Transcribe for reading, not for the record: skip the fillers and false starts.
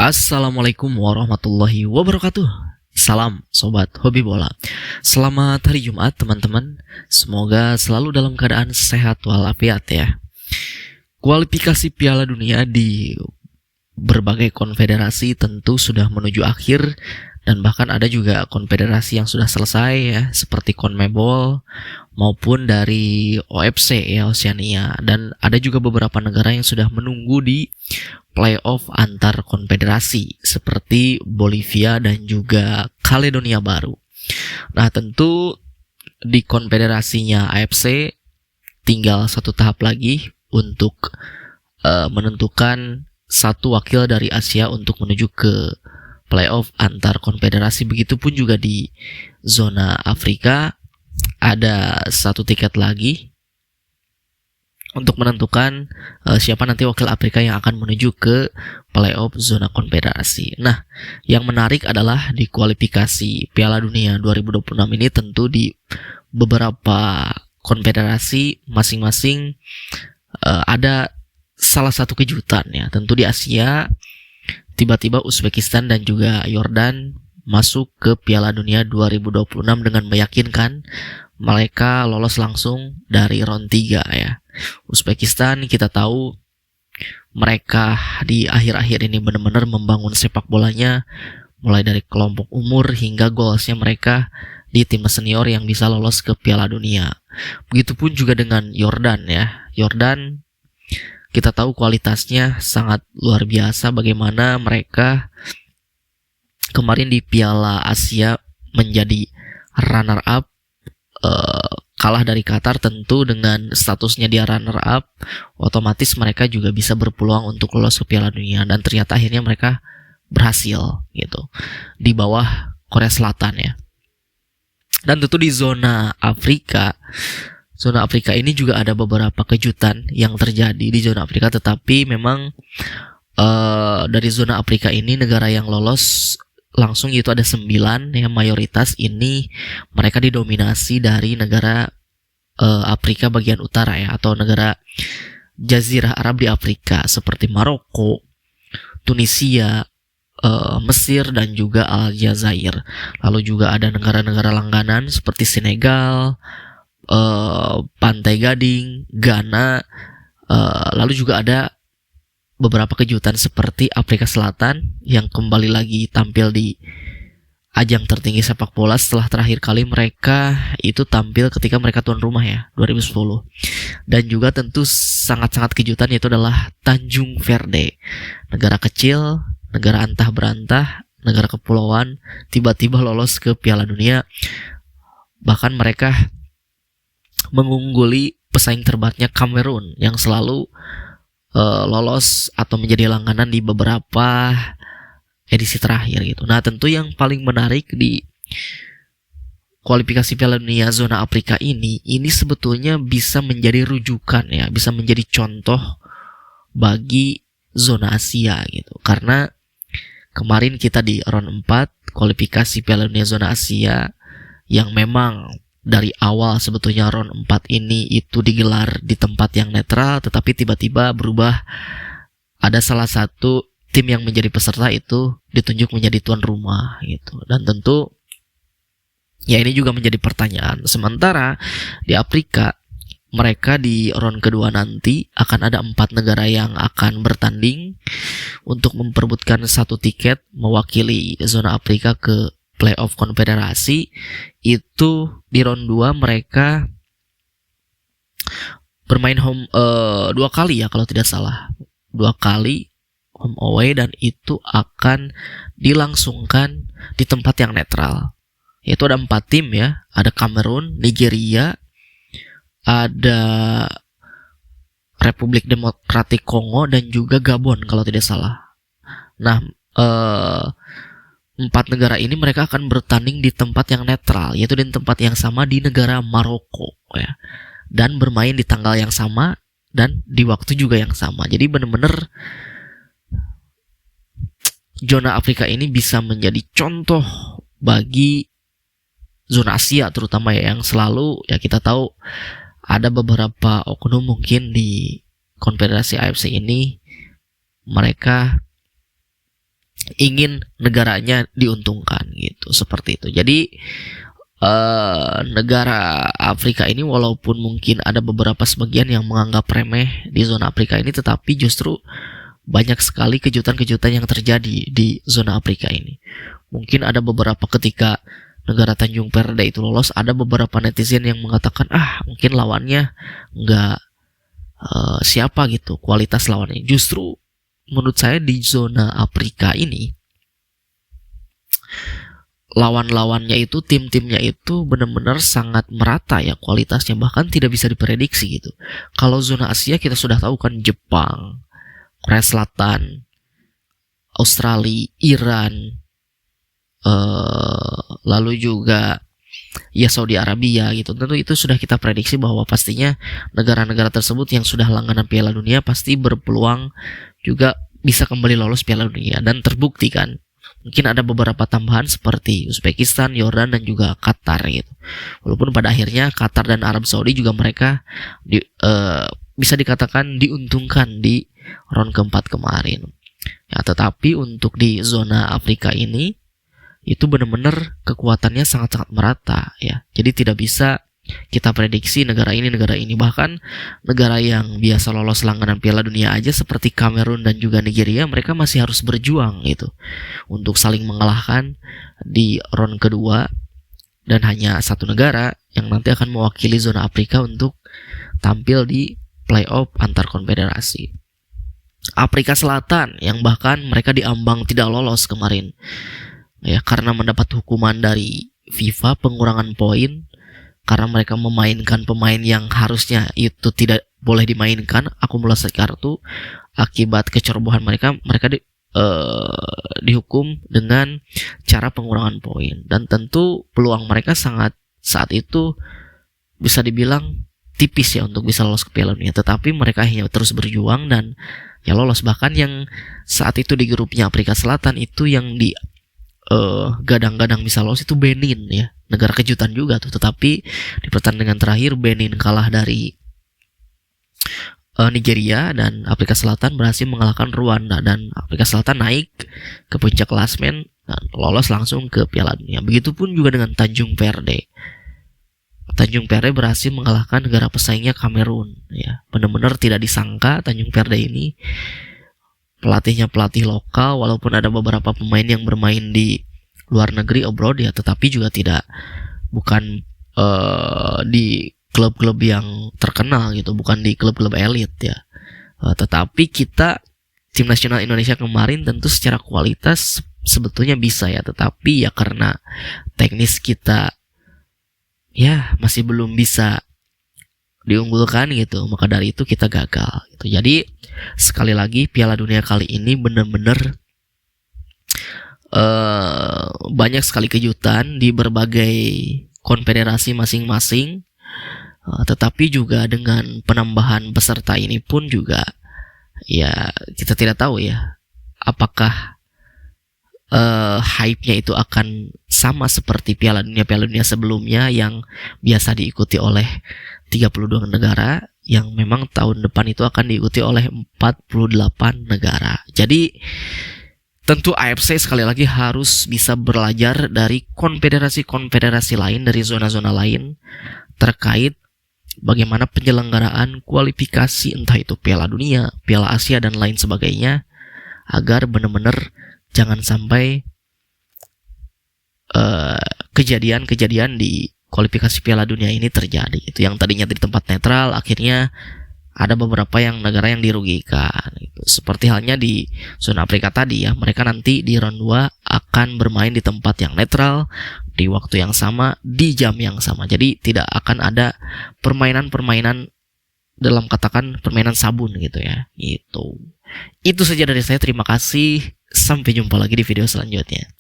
Assalamualaikum warahmatullahi wabarakatuh. Salam sobat hobi bola. Selamat hari Jumat teman-teman. Semoga selalu dalam keadaan sehat walafiat ya. Kualifikasi Piala Dunia di berbagai konfederasi tentu sudah menuju akhir, dan bahkan ada juga konfederasi yang sudah selesai ya, seperti CONMEBOL maupun dari OFC ya, Oceania, dan ada juga beberapa negara yang sudah menunggu di playoff antar konfederasi seperti Bolivia dan juga Kaledonia Baru. Nah, tentu di konfederasinya AFC tinggal satu tahap lagi untuk menentukan satu wakil dari Asia untuk menuju ke playoff antar konfederasi. Begitupun juga di zona Afrika ada satu tiket lagi untuk menentukan siapa nanti wakil Afrika yang akan menuju ke playoff zona konfederasi. Nah, yang menarik adalah di kualifikasi Piala Dunia 2026 ini tentu di beberapa konfederasi masing-masing ada salah satu kejutan ya. Tentu di Asia tiba-tiba Uzbekistan dan juga Yordan masuk ke Piala Dunia 2026 dengan meyakinkan mereka lolos langsung dari round 3 ya. Uzbekistan kita tahu mereka di akhir-akhir ini benar-benar membangun sepak bolanya mulai dari kelompok umur hingga goalsnya mereka di tim senior yang bisa lolos ke Piala Dunia. Begitupun juga dengan Yordan ya. Yordan kita tahu kualitasnya sangat luar biasa, bagaimana mereka kemarin di Piala Asia menjadi runner up, kalah dari Qatar. Tentu dengan statusnya dia runner up, otomatis mereka juga bisa berpeluang untuk lolos ke Piala Dunia, dan ternyata akhirnya mereka berhasil gitu di bawah Korea Selatan ya. Dan tentu di zona Afrika ini juga ada beberapa kejutan yang terjadi di zona Afrika, tetapi memang dari zona Afrika ini negara yang lolos langsung itu ada 9 yang mayoritas ini mereka didominasi dari negara Afrika bagian utara ya, atau negara Jazirah Arab di Afrika seperti Maroko, Tunisia, Mesir dan juga Aljazair. Lalu juga ada negara-negara langganan seperti Senegal, Pantai Gading, Ghana, lalu juga ada beberapa kejutan seperti Afrika Selatan yang kembali lagi tampil di ajang tertinggi sepak bola setelah terakhir kali mereka itu tampil ketika mereka tuan rumah ya, 2010. Dan juga tentu sangat-sangat kejutan yaitu adalah Tanjung Verde, negara kecil, negara antah berantah, negara kepulauan, tiba-tiba lolos ke Piala Dunia. Bahkan mereka mengungguli pesaing terberatnya Kamerun yang selalu lolos atau menjadi langganan di beberapa edisi terakhir gitu. Nah, tentu yang paling menarik di kualifikasi Piala Dunia zona Afrika ini sebetulnya bisa menjadi rujukan ya, bisa menjadi contoh bagi zona Asia gitu. Karena kemarin kita di round 4 kualifikasi Piala Dunia zona Asia yang memang dari awal sebetulnya round 4 ini itu digelar di tempat yang netral, tetapi tiba-tiba berubah. Ada salah satu tim yang menjadi peserta itu ditunjuk menjadi tuan rumah gitu. Dan tentu ya ini juga menjadi pertanyaan. Sementara di Afrika mereka di round kedua nanti akan ada 4 negara yang akan bertanding untuk memperebutkan satu tiket mewakili zona Afrika ke playoff konfederasi. Itu di round 2 mereka bermain home 2 kali ya kalau tidak salah, 2 kali home away, dan itu akan dilangsungkan di tempat yang netral. Yaitu ada 4 tim ya, ada Kamerun, Nigeria, ada Republik Demokratik Kongo dan juga Gabon kalau tidak salah. Nah, 4 negara ini mereka akan bertanding di tempat yang netral, yaitu di tempat yang sama di negara Maroko ya, dan bermain di tanggal yang sama dan di waktu juga yang sama. Jadi benar-benar zona Afrika ini bisa menjadi contoh bagi zona Asia terutama ya, yang selalu ya kita tahu ada beberapa oknum mungkin di konfederasi AFC ini mereka ingin negaranya diuntungkan gitu, seperti itu. Jadi negara Afrika ini walaupun mungkin ada beberapa sebagian yang menganggap remeh di zona Afrika ini, tetapi justru banyak sekali kejutan-kejutan yang terjadi di zona Afrika ini. Mungkin ada beberapa ketika negara Tanjung Perde itu lolos, ada beberapa netizen yang mengatakan mungkin lawannya nggak siapa gitu, kualitas lawannya. Justru menurut saya di zona Afrika ini lawan-lawannya itu, tim-timnya itu benar-benar sangat merata ya kualitasnya, bahkan tidak bisa diprediksi gitu. Kalau zona Asia kita sudah tahu kan, Jepang, Korea Selatan, Australia, Iran, lalu juga ya Saudi Arabia gitu. Tentu itu sudah kita prediksi bahwa pastinya negara-negara tersebut yang sudah langganan Piala Dunia pasti berpeluang juga bisa kembali lolos Piala Dunia, dan terbukti kan. Mungkin ada beberapa tambahan seperti Uzbekistan, Yordan, dan juga Qatar gitu. Walaupun pada akhirnya Qatar dan Arab Saudi juga mereka bisa dikatakan diuntungkan di round keempat kemarin. Ya, tetapi untuk di zona Afrika ini itu benar-benar kekuatannya sangat-sangat merata ya. Jadi tidak bisa kita prediksi negara ini. Bahkan negara yang biasa lolos langganan Piala Dunia aja seperti Kamerun dan juga Nigeria, mereka masih harus berjuang gitu untuk saling mengalahkan di round kedua, dan hanya satu negara yang nanti akan mewakili zona Afrika untuk tampil di playoff antar konfederasi. Afrika Selatan yang bahkan mereka diambang tidak lolos kemarin ya, karena mendapat hukuman dari FIFA pengurangan poin karena mereka memainkan pemain yang harusnya itu tidak boleh dimainkan, akumulasi kartu. Akibat kecerobohan mereka dihukum dengan cara pengurangan poin, dan tentu peluang mereka sangat saat itu bisa dibilang tipis ya untuk bisa lolos ke Piala Dunia. Tetapi mereka hanya terus berjuang dan ya lolos. Bahkan yang saat itu di grupnya Afrika Selatan itu yang di gadang-gadang bisa lolos itu Benin ya, negara kejutan juga tuh. Tetapi di pertandingan terakhir Benin kalah dari Nigeria, dan Afrika Selatan berhasil mengalahkan Rwanda, dan Afrika Selatan naik ke puncak klasemen dan lolos langsung ke Piala Dunia. Begitupun juga dengan Tanjung Perde. Tanjung Perde berhasil mengalahkan negara pesaingnya Kamerun ya. Benar-benar tidak disangka Tanjung Perde ini pelatihnya pelatih lokal, walaupun ada beberapa pemain yang bermain di luar negeri abroad ya, tetapi juga bukan di klub-klub yang terkenal gitu, bukan di klub-klub elit ya. Tetapi kita tim nasional Indonesia kemarin tentu secara kualitas sebetulnya bisa ya, tetapi ya karena teknis kita ya masih belum bisa diunggulkan gitu, maka dari itu kita gagal gitu. Jadi sekali lagi Piala Dunia kali ini benar-benar banyak sekali kejutan di berbagai konfederasi masing-masing, tetapi juga dengan penambahan peserta ini pun juga ya kita tidak tahu ya apakah hype-nya itu akan sama seperti Piala Dunia sebelumnya yang biasa diikuti oleh 32 negara, yang memang tahun depan itu akan diikuti oleh 48 negara. Jadi tentu AFC sekali lagi harus bisa belajar dari konfederasi-konfederasi lain, dari zona-zona lain terkait bagaimana penyelenggaraan kualifikasi, entah itu Piala Dunia, Piala Asia, dan lain sebagainya, agar benar-benar jangan sampai kejadian-kejadian di kualifikasi Piala Dunia ini terjadi. Itu yang tadinya di tempat netral, akhirnya ada beberapa negara yang dirugikan. Seperti halnya di zona Afrika tadi ya, mereka nanti di round 2 akan bermain di tempat yang netral, di waktu yang sama, di jam yang sama. Jadi tidak akan ada permainan-permainan dalam katakan permainan sabun gitu ya. Itu saja dari saya, terima kasih. Sampai jumpa lagi di video selanjutnya.